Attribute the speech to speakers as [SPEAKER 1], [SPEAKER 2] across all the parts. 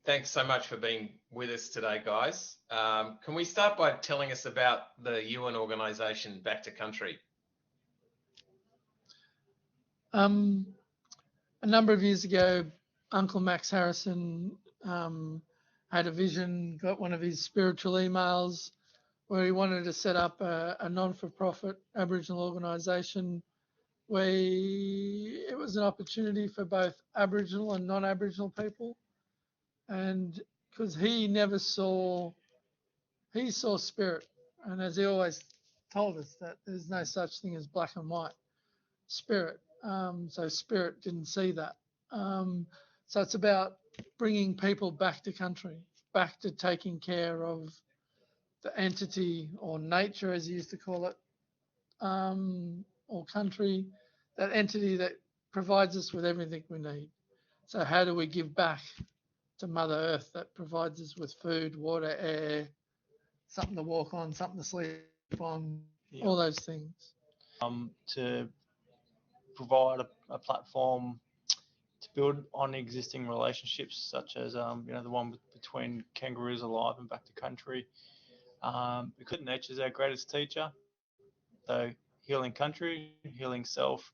[SPEAKER 1] Thanks so much for being with us today, guys. Can we start by telling us about the UN organisation Back to Country?
[SPEAKER 2] A number of years ago, Uncle Max Harrison had a vision, got one of his spiritual emails where he wanted to set up a non-for-profit Aboriginal organisation where it was an opportunity for both Aboriginal and non-Aboriginal people. And because he saw spirit. And as he always told us, that there's no such thing as black and white spirit. So spirit didn't see that. So it's about bringing people back to country, back to taking care of the entity or nature, as he used to call it, or country, that entity that provides us with everything we need. So how do we give back to Mother Earth that provides us with food, water, air, something to walk on, something to sleep on, all those things.
[SPEAKER 3] To provide a platform to build on existing relationships, such as the one between Kangaroos Alive and Back to Country. Because nature is our greatest teacher, so healing country, healing self,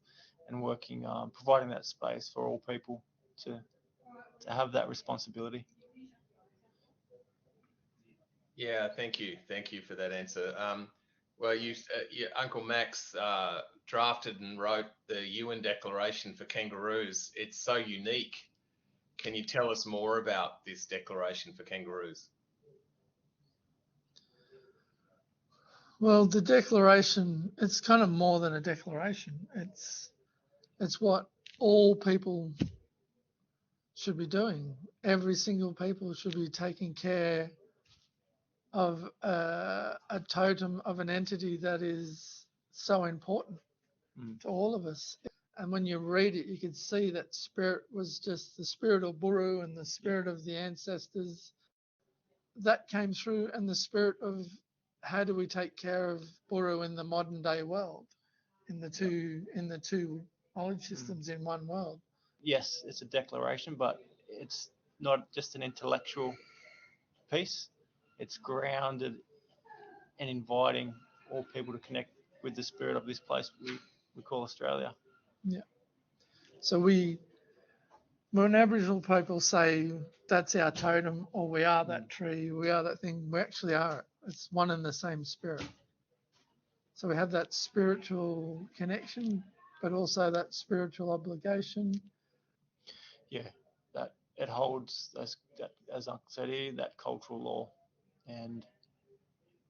[SPEAKER 3] and working, providing that space for all people to have that responsibility.
[SPEAKER 1] Yeah, thank you. Thank you for that answer. Well, Uncle Max drafted and wrote the UN Declaration for Kangaroos. It's so unique. Can you tell us more about this declaration for kangaroos?
[SPEAKER 2] Well, the declaration, it's kind of more than a declaration. It's what all people should be doing. Every single people should be taking care of a totem of an entity that is so important to all of us. And when you read it, you can see that spirit was just the spirit of Buru and the spirit of the ancestors that came through, and the spirit of how do we take care of Buru in the modern day world, in the two knowledge systems in one world.
[SPEAKER 3] Yes, it's a declaration, but it's not just an intellectual piece. It's grounded and inviting all people to connect with the spirit of this place we call Australia.
[SPEAKER 2] Yeah. So when Aboriginal people say that's our totem, or we are that tree, we are that thing, we actually are it. It's one and the same spirit. So we have that spiritual connection, but also that spiritual obligation.
[SPEAKER 3] Yeah, that it holds that, as Uncle said here, that cultural law, and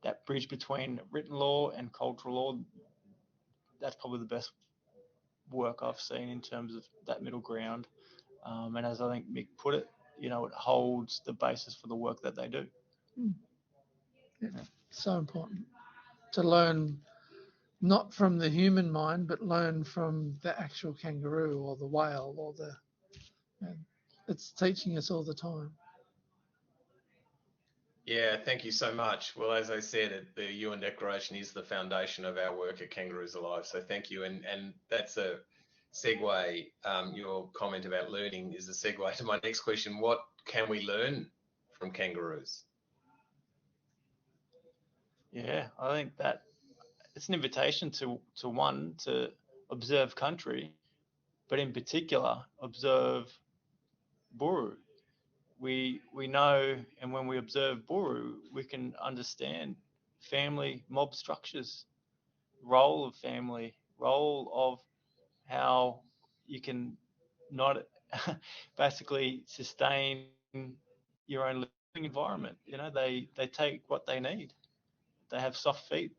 [SPEAKER 3] that bridge between written law and cultural law. That's probably the best work I've seen in terms of that middle ground. And as I think Mick put it, it holds the basis for the work that they do.
[SPEAKER 2] Yeah, so important to learn not from the human mind, but learn from the actual kangaroo or the whale or it's teaching us all the time.
[SPEAKER 1] Yeah, thank you so much. Well, as I said, the UN Declaration is the foundation of our work at Kangaroos Alive. So thank you. And that's a segue. Your comment about learning is a segue to my next question. What can we learn from kangaroos?
[SPEAKER 3] Yeah, I think that it's an invitation to observe country, but in particular observe Buru. We know, and when we observe Buru, we can understand family mob structures, role of family, role of how you can not basically sustain your own living environment. They take what they need. They have soft feet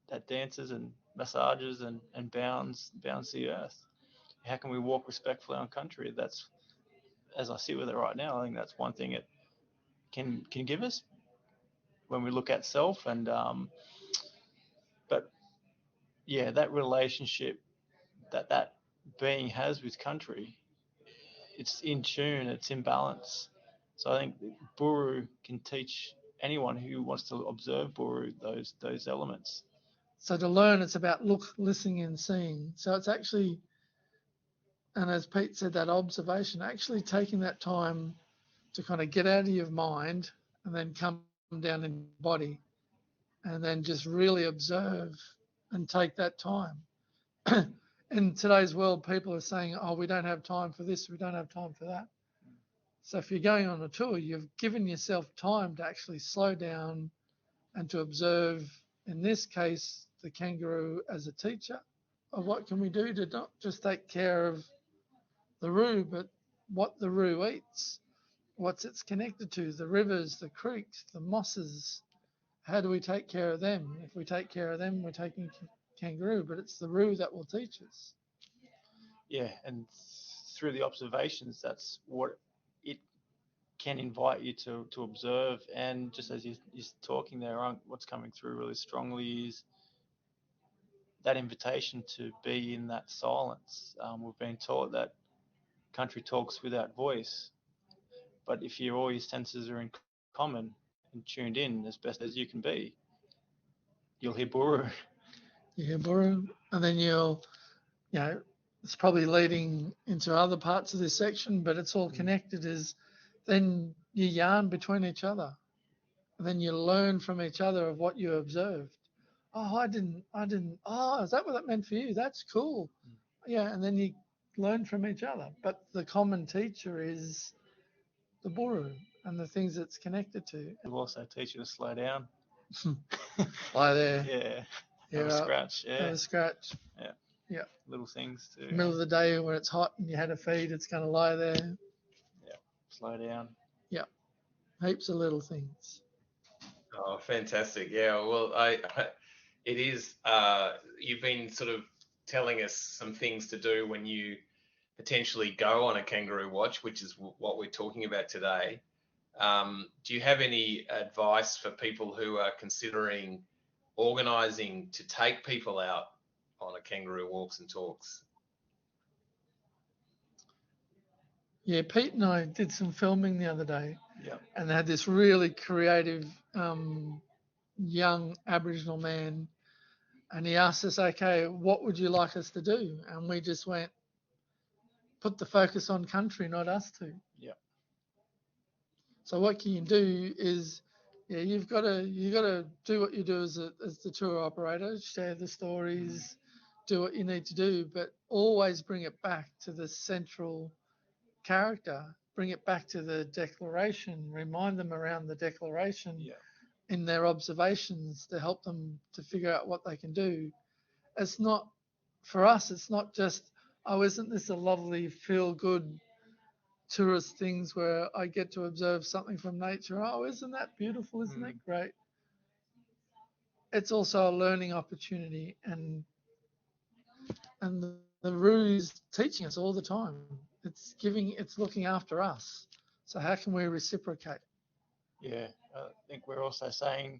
[SPEAKER 3] that dances and massages and bounds the earth. How can we walk respectfully on country? That's, as I sit with it right now, I think that's one thing it can give us when we look at self. And but yeah, that relationship that being has with country, it's in tune, it's in balance. So I think Buru can teach anyone who wants to observe Buru those elements.
[SPEAKER 2] So to learn, it's about listening and seeing. So it's actually, and as Pete said, that observation, actually taking that time to kind of get out of your mind and then come down in body and then just really observe and take that time. In today's world, people are saying, oh, we don't have time for this, we don't have time for that. So if you're going on a tour, you've given yourself time to actually slow down and to observe, in this case, the kangaroo as a teacher of what can we do to not just take care of the roo, but what the roo eats, what's it's connected to, the rivers, the creeks, the mosses. How do we take care of them? If we take care of them, we're taking kangaroo, but it's the roo that will teach us.
[SPEAKER 3] Yeah, and through the observations, that's what it can invite you to observe. And just as you're talking there, what's coming through really strongly is that invitation to be in that silence. We've been taught that country talks without voice, but if all your senses are in common and tuned in as best as you can be, you'll hear Buru.
[SPEAKER 2] Yeah, Buru. And then you know, it's probably leading into other parts of this section, but it's all connected. Is then you yarn between each other, and then you learn from each other of what you observed. Oh, I didn't. Oh, is that what that meant for you? That's cool. Yeah, and then you learn from each other. But the common teacher is the Buru and the things it's connected to.
[SPEAKER 3] It'll also teach you to slow down.
[SPEAKER 2] Lie there.
[SPEAKER 3] Yeah.
[SPEAKER 2] You're
[SPEAKER 3] Have a
[SPEAKER 2] up.
[SPEAKER 3] scratch.
[SPEAKER 2] Have
[SPEAKER 3] Yeah.
[SPEAKER 2] a scratch.
[SPEAKER 3] Yeah.
[SPEAKER 2] Yeah.
[SPEAKER 3] Little things too.
[SPEAKER 2] Middle of the day when it's hot and you had a feed, it's going to lie there.
[SPEAKER 3] Yeah. Slow down.
[SPEAKER 2] Yeah. Heaps of little things.
[SPEAKER 1] Oh, fantastic. Yeah, well, it is, you've been sort of telling us some things to do when you potentially go on a kangaroo watch, which is what we're talking about today. Do you have any advice for people who are considering organising to take people out on a kangaroo walks and talks?
[SPEAKER 2] Yeah, Pete and I did some filming the other day,
[SPEAKER 3] Yeah.
[SPEAKER 2] and they had this really creative young Aboriginal man, and he asked us, "Okay, what would you like us to do?" And we just went, "Put the focus on country, not us two."
[SPEAKER 3] Yeah.
[SPEAKER 2] So what can you do is, yeah, you got to do what you do as the tour operator, share the stories, do what you need to do, but always bring it back to the central character, bring it back to the declaration, remind them around the declaration
[SPEAKER 3] Yeah.
[SPEAKER 2] in their observations to help them to figure out what they can do. It's not, for us, it's not just, oh, isn't this a lovely feel good tourist things where I get to observe something from nature? Oh, isn't that beautiful? Isn't that great? It's also a learning opportunity, and the Roo's teaching us all the time. It's looking after us. So how can we reciprocate?
[SPEAKER 3] Yeah. I think we're also saying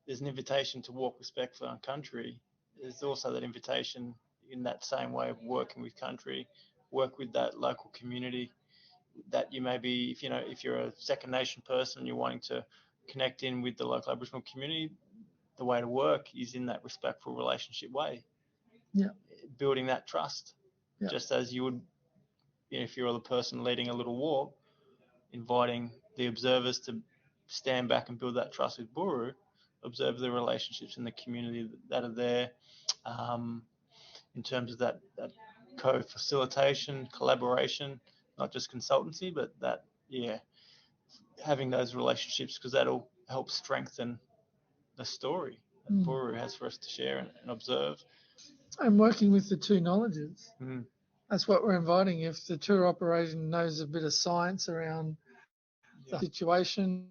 [SPEAKER 3] there's an invitation to walk respectfully on country. There's also that invitation in that same way of working with country, work with that local community that you may be, if you're a Second Nation person and you're wanting to connect in with the local Aboriginal community, the way to work is in that respectful relationship way.
[SPEAKER 2] Yeah.
[SPEAKER 3] Building that trust,
[SPEAKER 2] Yeah.
[SPEAKER 3] just as you would, if you're the person leading a little walk, inviting the observers to stand back and build that trust with Buru, observe the relationships in the community that are there, in terms of that co-facilitation, collaboration, not just consultancy, but that, yeah, having those relationships, because that'll help strengthen the story that Buru has for us to share and observe.
[SPEAKER 2] And working with the two knowledges.
[SPEAKER 3] Mm.
[SPEAKER 2] That's what we're inviting. If the tour operation knows a bit of science around the situation,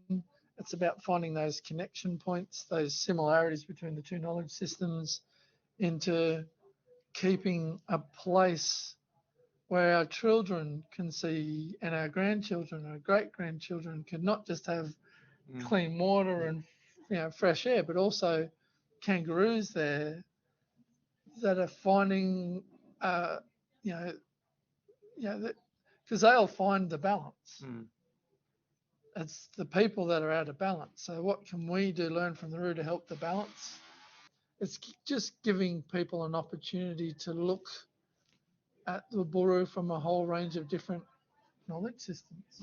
[SPEAKER 2] it's about finding those connection points, those similarities between the two knowledge systems into keeping a place where our children can see and our grandchildren, our great grandchildren can not just have clean water and fresh air, but also kangaroos there that are finding, you know, because they'll find the balance. It's the people that are out of balance. So what can we do, learn from the Roo to help the balance? It's just giving people an opportunity to look at the Buru from a whole range of different knowledge systems.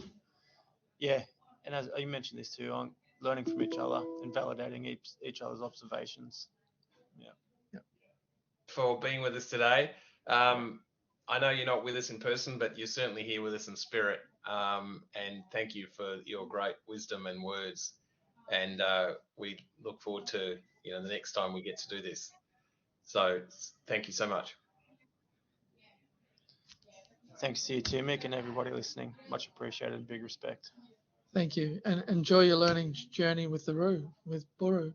[SPEAKER 3] yeah, and as you mentioned this too, on learning from each other and validating each other's observations.
[SPEAKER 1] For being with us today. I know you're not with us in person, but you're certainly here with us in spirit. And thank you for your great wisdom and words. And we look forward to the next time we get to do this. So thank you so much.
[SPEAKER 3] Thanks to you too, Mick, and everybody listening. Much appreciated. Big respect.
[SPEAKER 2] Thank you, and enjoy your learning journey with the Buru.